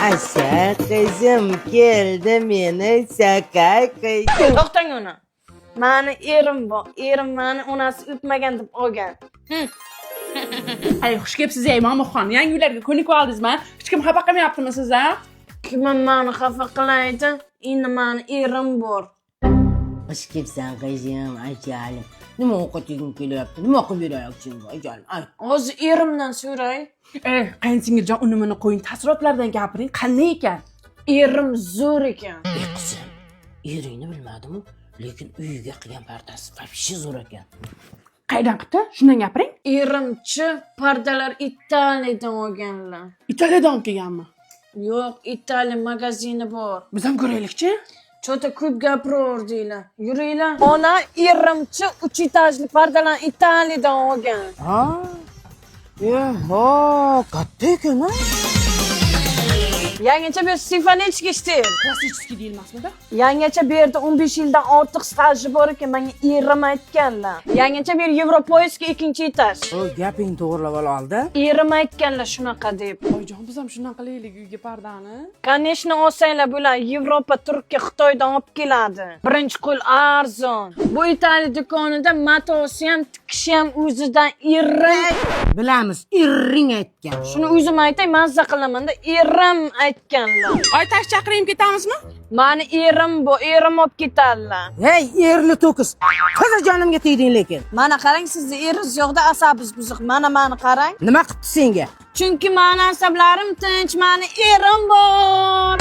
Aşağı kızım geldi meni sakay kızım. To'xtang uni. Mani erim bor. Erim mani onasi o'tmagan deb olgan. Ay xush kelibsiz ey Mamuxon. Yangi uylarga ko'nikib oldingizmi? Hech kim xafa qilmayaptimi sizni? Kim mani xafa qilaydi? Endi mani erim bor. Hoş kelibsan kızım ajalim. Nima o'qitging kelyapti? Nima qilib berayapsan ajalim? Ay. Hozir erimdan so'ray. Qaynsingiljon unimini qo'ying, taassurotlardan gapiring. Qanday ekan? Erim zo'r ekan. Qizim, eringni bilmadim-ku, lekin uyiga qilgan pardasi вообще zo'r ekan. Qaydan qilibdi? Shundan gapiring. Erimchi pardalar Italiyadan olganlar. Italiyadan olib kelganmi? Yo'q, Italiya magazini bor. Biz ham ko'raylikchi. Chota ko'p gapiraverdinglar. Yuringlar. Ona erimchi 3 etajli pardalarni Italiyadan olgan. Ha? Yo'ho, katta ekan-a? Yangicha bir Stefanechki ishtir. Klassический deyilmasmidi? Yangicha bu yerda 15 yildan ortiq staji bor ekan, menga erim aytganlar. Yangicha bir Yevropoyski 2-etaj. O gaping to'g'rilab oldi. Erim aytganlar shunaqa deb. Oyijon, biz ham shundan qilaylik uyga pardani. Конечно, olsanglar bular Yevropa, Turkiya, Xitoydan olib keladi. Birinchi qo'l arzon. Bu Italiya do'konida matosi ham, tikishi ham o'zidan erim. Bilamiz, irring aytgan. Shuni o'zim aytay, mazza qilaman-da, erim aytganlar. Oy tash chaqirayim ketamizmi? Mani erim bu, erim olib ketadilar. Hey, erli to'kis. Qizi jonimga tegding lekin. Mana qarang, sizni eringiz yo'qda asabingiz buzuq. Mani qarang. Nima qildi senga? Chunki mani asablarim tinch, mani erim bor.